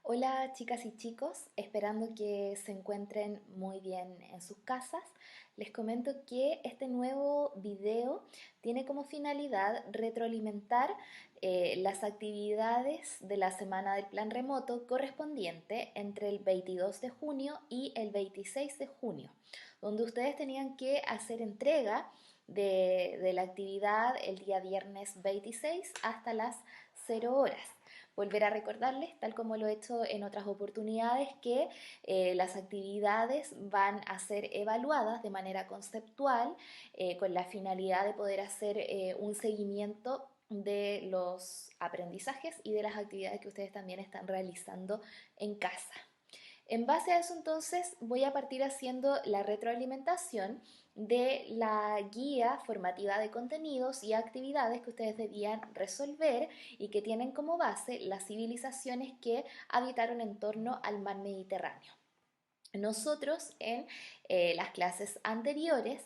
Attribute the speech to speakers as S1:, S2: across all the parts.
S1: Hola chicas y chicos, esperando que se encuentren muy bien en sus casas. Les comento que este nuevo video tiene como finalidad retroalimentar las actividades de la semana del plan remoto correspondiente entre el 22 de junio y el 26 de junio, donde ustedes tenían que hacer entrega de la actividad el día viernes 26 hasta las 0 horas. Volver a recordarles, tal como lo he hecho en otras oportunidades, que las actividades van a ser evaluadas de manera conceptual con la finalidad de poder hacer un seguimiento de los aprendizajes y de las actividades que ustedes también están realizando en casa. En base a eso entonces voy a partir haciendo la retroalimentación de la guía formativa de contenidos y actividades que ustedes debían resolver y que tienen como base las civilizaciones que habitaron en torno al mar Mediterráneo. Nosotros en las clases anteriores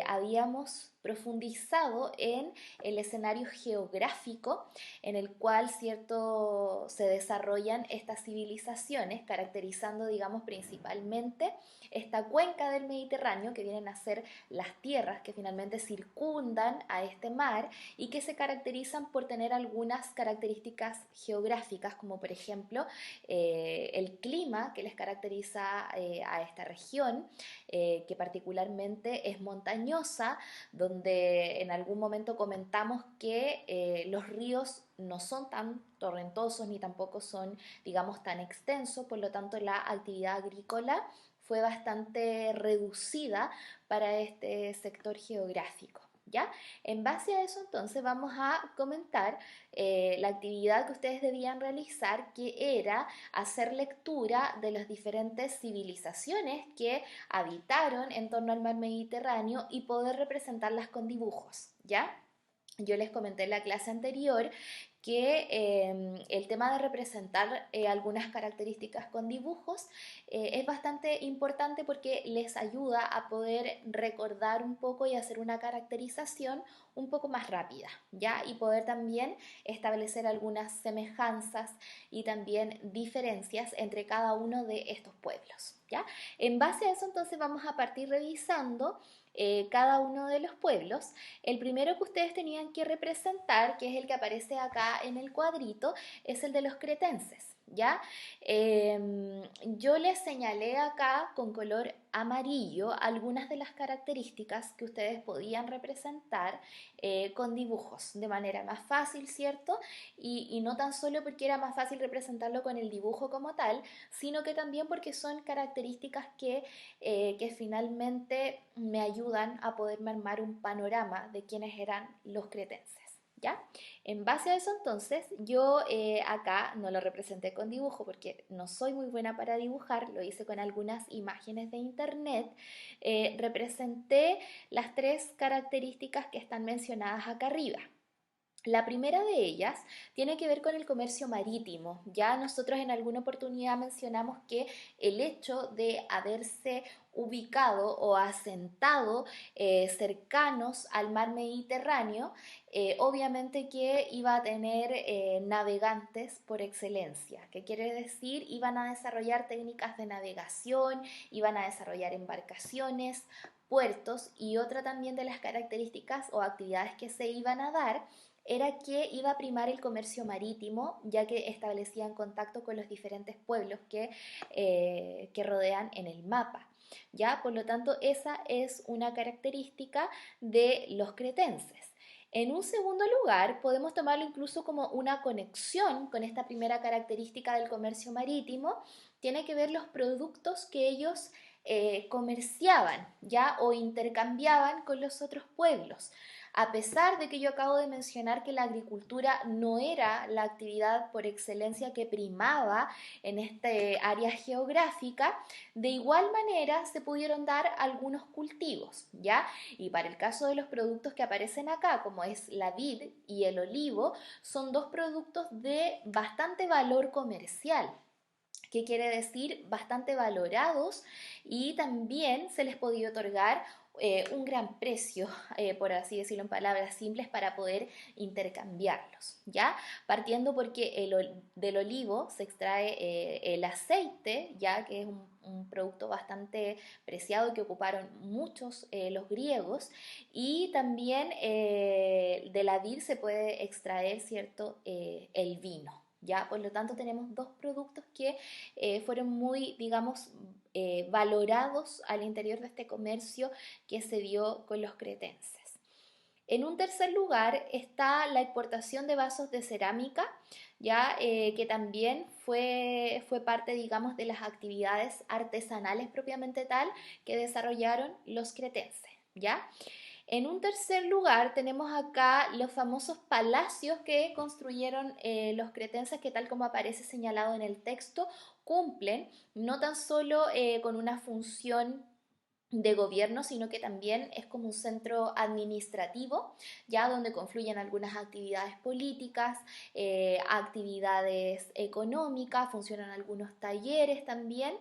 S1: habíamos profundizado en el escenario geográfico en el cual cierto se desarrollan estas civilizaciones, caracterizando, digamos, principalmente esta cuenca del Mediterráneo, que vienen a ser las tierras que finalmente circundan a este mar y que se caracterizan por tener algunas características geográficas, como por ejemplo el clima que les caracteriza a esta región, que particularmente es montañosa, donde en algún momento comentamos que los ríos no son tan torrentosos ni tampoco son, digamos, tan extensos, por lo tanto la actividad agrícola fue bastante reducida para este sector geográfico. ¿Ya? En base a eso entonces vamos a comentar la actividad que ustedes debían realizar, que era hacer lectura de las diferentes civilizaciones que habitaron en torno al mar Mediterráneo y poder representarlas con dibujos, ¿ya? Yo les comenté en la clase anterior que el tema de representar algunas características con dibujos es bastante importante porque les ayuda a poder recordar un poco y hacer una caracterización un poco más rápida, ¿ya? Y poder también establecer algunas semejanzas y también diferencias entre cada uno de estos pueblos, ¿ya? En base a eso entonces vamos a partir revisando cada uno de los pueblos. El primero que ustedes tenían que representar, que es el que aparece acá en el cuadrito, es el de los cretenses. ¿Ya? Yo les señalé acá con color amarillo algunas de las características que ustedes podían representar con dibujos de manera más fácil, ¿cierto? Y no tan solo porque era más fácil representarlo con el dibujo como tal, sino que también porque son características que finalmente me ayudan a poderme armar un panorama de quiénes eran los cretenses. ¿Ya? En base a eso entonces yo acá no lo representé con dibujo porque no soy muy buena para dibujar, lo hice con algunas imágenes de internet, representé las tres características que están mencionadas acá arriba. La primera de ellas tiene que ver con el comercio marítimo. Ya nosotros en alguna oportunidad mencionamos que el hecho de haberse ubicado o asentado cercanos al mar Mediterráneo, obviamente que iba a tener navegantes por excelencia. ¿Qué quiere decir? Iban a desarrollar técnicas de navegación, iban a desarrollar embarcaciones, puertos, y otra también de las características o actividades que se iban a dar era que iba a primar el comercio marítimo, ya que establecían contacto con los diferentes pueblos que rodean en el mapa. ¿Ya? Por lo tanto, esa es una característica de los cretenses. En un segundo lugar, podemos tomarlo incluso como una conexión con esta primera característica del comercio marítimo. Tiene que ver los productos que ellos comerciaban, ¿ya? O intercambiaban con los otros pueblos. A pesar de que yo acabo de mencionar que la agricultura no era la actividad por excelencia que primaba en este área geográfica, de igual manera se pudieron dar algunos cultivos, ¿ya? Y para el caso de los productos que aparecen acá, como es la vid y el olivo, son dos productos de bastante valor comercial. ¿Qué quiere decir? Bastante valorados, y también se les podía otorgar un gran precio, por así decirlo en palabras simples, para poder intercambiarlos, ¿ya? Partiendo porque del olivo se extrae el aceite, ya que es un producto bastante preciado que ocuparon muchos los griegos, y también de la vid se puede extraer, ¿cierto?, el vino. ¿Ya? Por lo tanto, tenemos dos productos que fueron muy, digamos, valorados al interior de este comercio que se dio con los cretenses. En un tercer lugar está la exportación de vasos de cerámica, ya que también fue parte, digamos, de las actividades artesanales propiamente tal que desarrollaron los cretenses, ¿ya? En un tercer lugar tenemos acá los famosos palacios que construyeron los cretenses, que tal como aparece señalado en el texto, cumplen no tan solo con una función de gobierno, sino que también es como un centro administrativo, ya donde confluyen algunas actividades políticas, actividades económicas, funcionan algunos talleres también,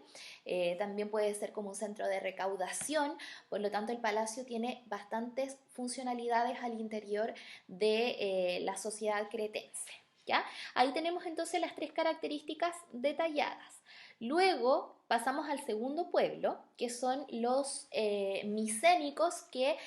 S1: también puede ser como un centro de recaudación, por lo tanto el palacio tiene bastantes funcionalidades al interior de la sociedad cretense. ¿Ya? Ahí tenemos entonces las tres características detalladas. Luego pasamos al segundo pueblo, que son los micénicos que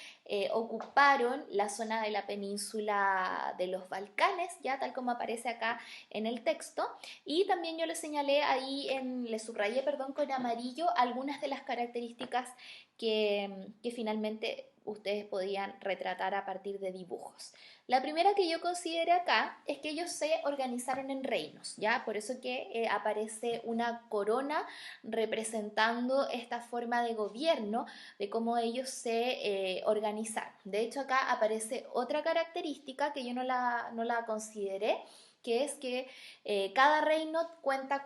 S1: ocuparon la zona de la península de los Balcanes, ya tal como aparece acá en el texto, y también yo le señalé ahí, le subrayé, perdón, con amarillo algunas de las características que finalmente ustedes podían retratar a partir de dibujos. La primera que yo considero acá es que ellos se organizaron en reinos, ¿ya? Por eso que aparece una corona representando esta forma de gobierno, de cómo ellos se organizaron. De hecho, acá aparece otra característica que yo no la consideré, que es que cada reino cuenta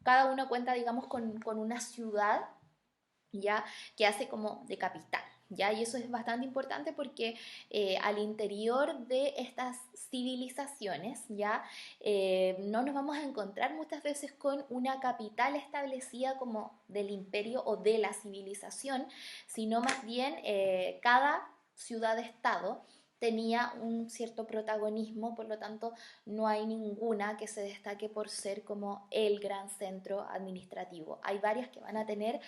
S1: cada uno cuenta, digamos, con una ciudad, ¿ya? Que hace como de capital. ¿Ya? Y eso es bastante importante porque al interior de estas civilizaciones, ¿ya? No nos vamos a encontrar muchas veces con una capital establecida como del imperio o de la civilización, sino más bien cada ciudad-estado tenía un cierto protagonismo, por lo tanto no hay ninguna que se destaque por ser como el gran centro administrativo. Hay varias que van a tener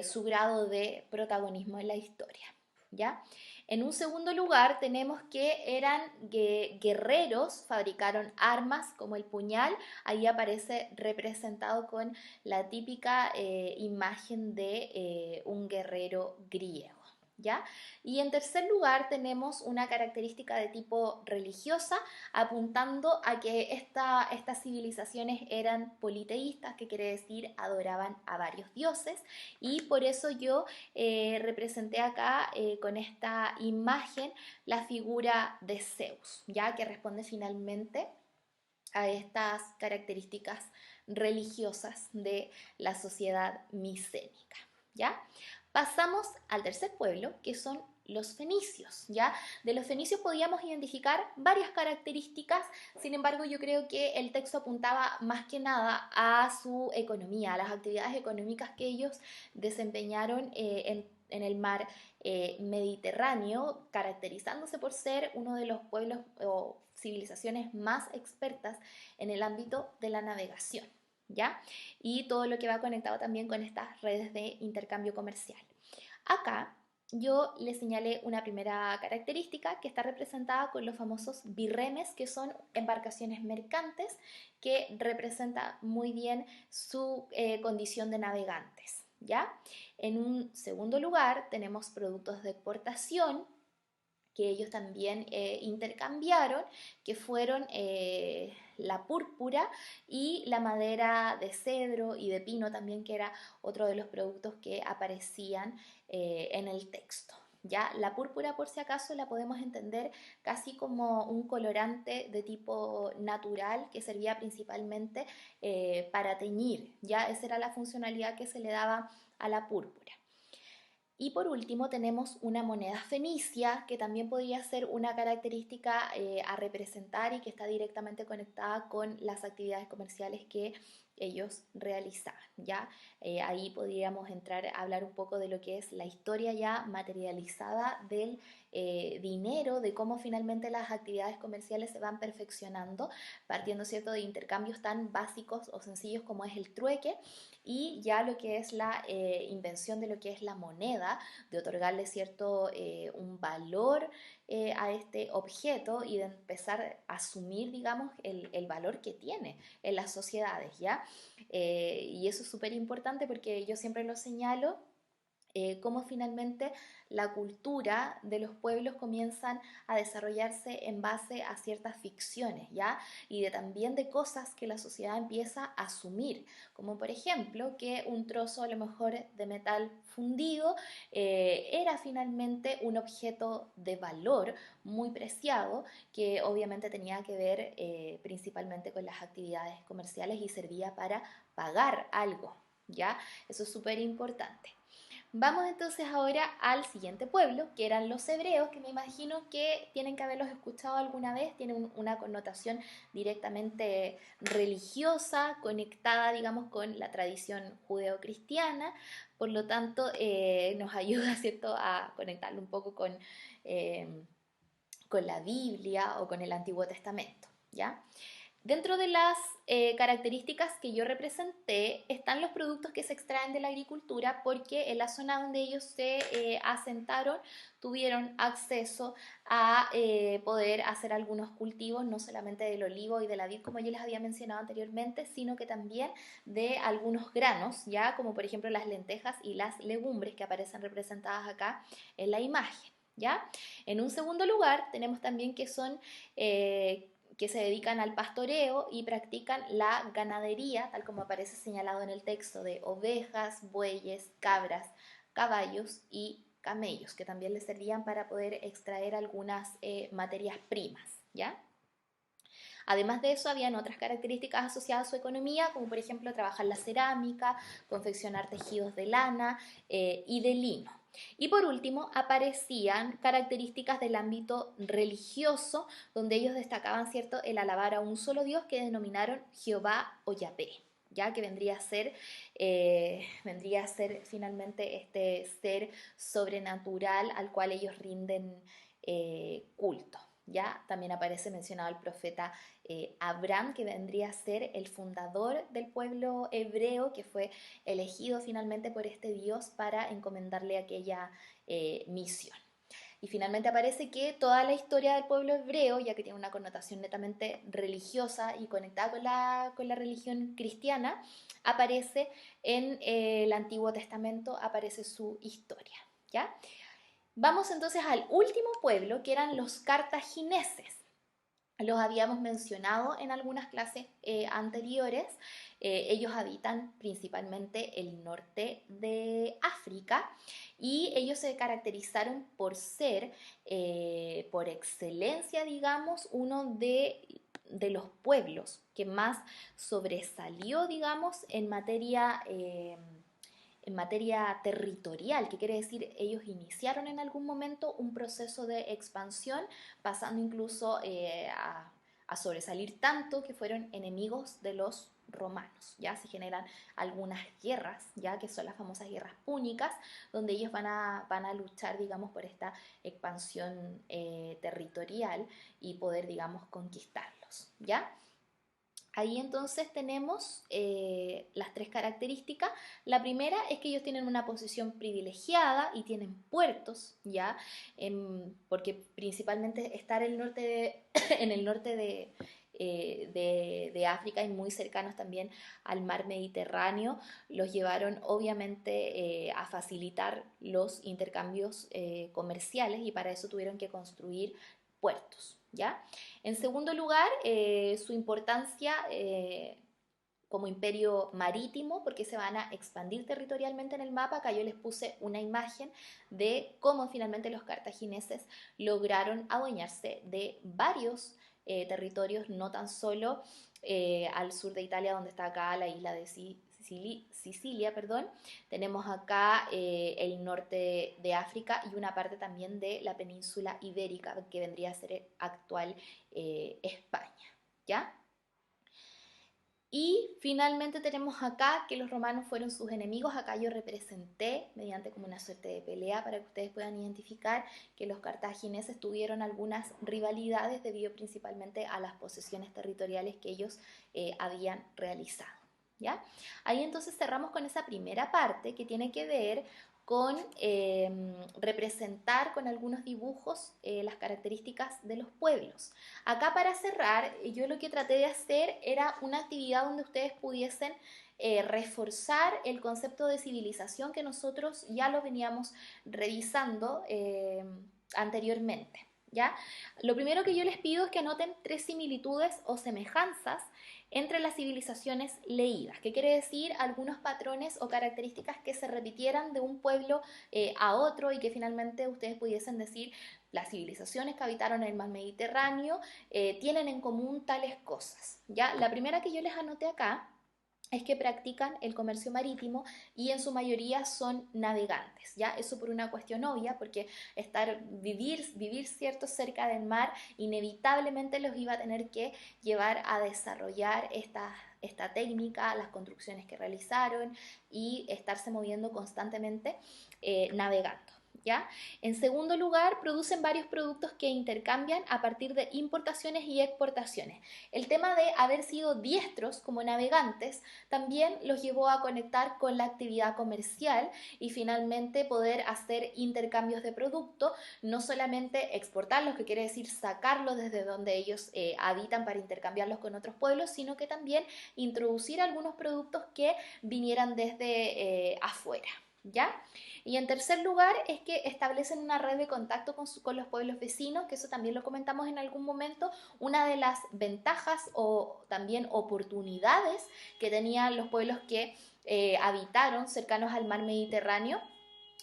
S1: su grado de protagonismo en la historia, ¿ya? En un segundo lugar tenemos que eran guerreros, fabricaron armas como el puñal, ahí aparece representado con la típica imagen de un guerrero griego. ¿Ya? Y en tercer lugar tenemos una característica de tipo religiosa, apuntando a que estas civilizaciones eran politeístas, que quiere decir adoraban a varios dioses, y por eso yo representé acá con esta imagen la figura de Zeus, ya que responde finalmente a estas características religiosas de la sociedad micénica, ¿ya? Pasamos al tercer pueblo, que son los fenicios, ¿ya? De los fenicios podíamos identificar varias características, sin embargo yo creo que el texto apuntaba más que nada a su economía, a las actividades económicas que ellos desempeñaron en el mar Mediterráneo, caracterizándose por ser uno de los pueblos o civilizaciones más expertas en el ámbito de la navegación, ¿ya? Y todo lo que va conectado también con estas redes de intercambio comercial. Acá yo le señalé una primera característica que está representada con los famosos birremes, que son embarcaciones mercantes que representa muy bien su condición de navegantes, ¿ya? En un segundo lugar tenemos productos de exportación que ellos también intercambiaron, que fueron la púrpura y la madera de cedro y de pino también, que era otro de los productos que aparecían en el texto. ¿Ya? La púrpura, por si acaso, la podemos entender casi como un colorante de tipo natural que servía principalmente para teñir, ¿ya? Esa era la funcionalidad que se le daba a la púrpura. Y por último tenemos una moneda fenicia, que también podría ser una característica a representar y que está directamente conectada con las actividades comerciales que ellos realizaban, ¿ya? Ahí podríamos entrar a hablar un poco de lo que es la historia ya materializada del dinero, de cómo finalmente las actividades comerciales se van perfeccionando, partiendo, ¿cierto?, de intercambios tan básicos o sencillos como es el trueque, y ya lo que es la invención de lo que es la moneda, de otorgarle cierto un valor a este objeto y de empezar a asumir, digamos, el valor que tiene en las sociedades, ¿ya? Y eso es súper importante porque yo siempre lo señalo, cómo finalmente la cultura de los pueblos comienzan a desarrollarse en base a ciertas ficciones, ¿ya? Y también de cosas que la sociedad empieza a asumir, como por ejemplo que un trozo a lo mejor de metal fundido era finalmente un objeto de valor muy preciado que obviamente tenía que ver principalmente con las actividades comerciales y servía para pagar algo, ¿ya? Eso es súper importante. Vamos entonces ahora al siguiente pueblo, que eran los hebreos, que me imagino que tienen que haberlos escuchado alguna vez, tienen una connotación directamente religiosa, conectada, digamos, con la tradición judeocristiana, por lo tanto nos ayuda, ¿cierto?, a conectarlo un poco eh, con la Biblia o con el Antiguo Testamento, ¿ya? Dentro de las características que yo representé están los productos que se extraen de la agricultura porque en la zona donde ellos se asentaron tuvieron acceso a poder hacer algunos cultivos, no solamente del olivo y de la vid como yo les había mencionado anteriormente, sino que también de algunos granos, ya como por ejemplo las lentejas y las legumbres que aparecen representadas acá en la imagen. ¿Ya? En un segundo lugar tenemos también que son que se dedican al pastoreo y practican la ganadería, tal como aparece señalado en el texto, de ovejas, bueyes, cabras, caballos y camellos, que también les servían para poder extraer algunas materias primas, ¿ya? Además de eso, habían otras características asociadas a su economía, como por ejemplo trabajar la cerámica, confeccionar tejidos de lana y de lino. Y por último, aparecían características del ámbito religioso, donde ellos destacaban, ¿cierto?, el alabar a un solo Dios que denominaron Jehová o Yahvé, ya que vendría a ser finalmente este ser sobrenatural al cual ellos rinden culto. ¿Ya? También aparece mencionado el profeta Abraham, que vendría a ser el fundador del pueblo hebreo, que fue elegido finalmente por este Dios para encomendarle aquella misión. Y finalmente aparece que toda la historia del pueblo hebreo, ya que tiene una connotación netamente religiosa y conectada con la religión cristiana, aparece en el Antiguo Testamento, aparece su historia, ¿ya? Vamos entonces al último pueblo, que eran los cartagineses. Los habíamos mencionado en algunas clases anteriores. Ellos habitan principalmente el norte de África y ellos se caracterizaron por ser, por excelencia, digamos, uno de los pueblos que más sobresalió, digamos, en materia territorial, que quiere decir ellos iniciaron en algún momento un proceso de expansión, pasando incluso a sobresalir tanto que fueron enemigos de los romanos. Ya se generan algunas guerras, ya que son las famosas guerras púnicas, donde ellos van a luchar, digamos, por esta expansión territorial y poder, digamos, conquistarlos, ¿ya? Ahí entonces tenemos las tres características. La primera es que ellos tienen una posición privilegiada y tienen puertos, ¿ya? Porque principalmente estar en el norte en el norte de África y muy cercanos también al mar Mediterráneo, los llevaron obviamente a facilitar los intercambios comerciales y para eso tuvieron que construir puertos, ¿ya? En segundo lugar, su importancia como imperio marítimo, porque se van a expandir territorialmente en el mapa. Acá yo les puse una imagen de cómo finalmente los cartagineses lograron adueñarse de varios territorios, no tan solo al sur de Italia, donde está acá la isla de Sicilia, perdón. Tenemos acá el norte de África y una parte también de la península ibérica, que vendría a ser actual España, ¿ya? Y finalmente tenemos acá que los romanos fueron sus enemigos. Acá yo representé mediante como una suerte de pelea para que ustedes puedan identificar que los cartagineses tuvieron algunas rivalidades debido principalmente a las posesiones territoriales que ellos habían realizado. ¿Ya? Ahí entonces cerramos con esa primera parte que tiene que ver con representar con algunos dibujos las características de los pueblos. Acá para cerrar, yo lo que traté de hacer era una actividad donde ustedes pudiesen reforzar el concepto de civilización que nosotros ya lo veníamos revisando anteriormente. ¿Ya? Lo primero que yo les pido es que anoten 3 similitudes o semejanzas entre las civilizaciones leídas, que quiere decir algunos patrones o características que se repitieran de un pueblo a otro y que finalmente ustedes pudiesen decir las civilizaciones que habitaron el mar Mediterráneo tienen en común tales cosas. ¿Ya? La primera que yo les anoté acá es que practican el comercio marítimo y en su mayoría son navegantes, ¿ya? Eso por una cuestión obvia, porque vivir cierto cerca del mar inevitablemente los iba a tener que llevar a desarrollar esta técnica, las construcciones que realizaron y estarse moviendo constantemente navegando. ¿Ya? En segundo lugar, producen varios productos que intercambian a partir de importaciones y exportaciones. El tema de haber sido diestros como navegantes también los llevó a conectar con la actividad comercial y finalmente poder hacer intercambios de productos, no solamente exportarlos, que quiere decir sacarlos desde donde ellos habitan para intercambiarlos con otros pueblos, sino que también introducir algunos productos que vinieran desde afuera. ¿Ya? Y en tercer lugar es que establecen una red de contacto con los pueblos vecinos, que eso también lo comentamos en algún momento, una de las ventajas o también oportunidades que tenían los pueblos que habitaron cercanos al mar Mediterráneo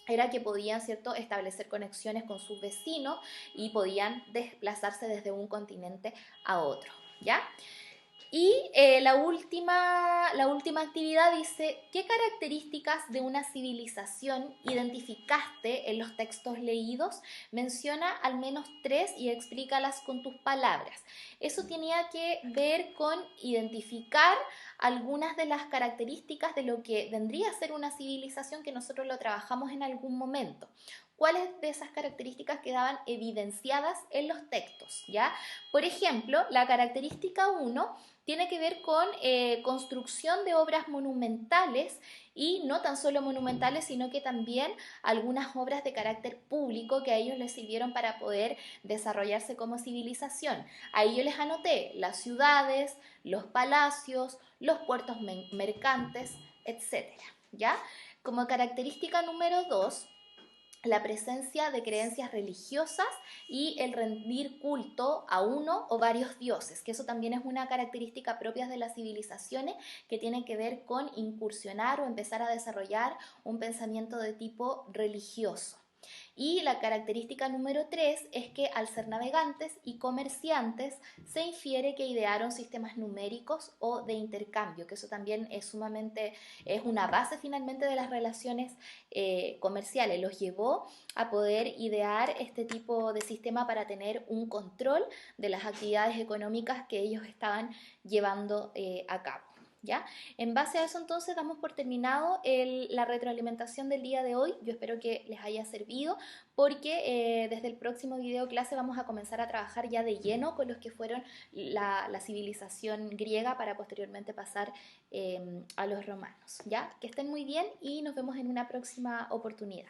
S1: era que podían, ¿cierto?, establecer conexiones con sus vecinos y podían desplazarse desde un continente a otro, ¿ya? Y la última actividad dice, ¿qué características de una civilización identificaste en los textos leídos? Menciona al menos 3 y explícalas con tus palabras. Eso tenía que ver con identificar algunas de las características de lo que vendría a ser una civilización que nosotros lo trabajamos en algún momento. ¿Cuáles de esas características quedaban evidenciadas en los textos? ¿Ya? Por ejemplo, la característica 1 tiene que ver con construcción de obras monumentales y no tan solo monumentales, sino que también algunas obras de carácter público que a ellos les sirvieron para poder desarrollarse como civilización. Ahí yo les anoté las ciudades, los palacios, los puertos mercantes, etcétera. ¿Ya? Como característica número 2, la presencia de creencias religiosas y el rendir culto a uno o varios dioses, que eso también es una característica propia de las civilizaciones que tiene que ver con incursionar o empezar a desarrollar un pensamiento de tipo religioso. Y la característica número 3 es que al ser navegantes y comerciantes se infiere que idearon sistemas numéricos o de intercambio, que eso también es una base finalmente de las relaciones comerciales. Los llevó a poder idear este tipo de sistema para tener un control de las actividades económicas que ellos estaban llevando a cabo. ¿Ya? En base a eso entonces damos por terminado la retroalimentación del día de hoy. Yo espero que les haya servido porque desde el próximo video clase vamos a comenzar a trabajar ya de lleno con los que fueron la civilización griega para posteriormente pasar a los romanos. ¿Ya? Que estén muy bien y nos vemos en una próxima oportunidad.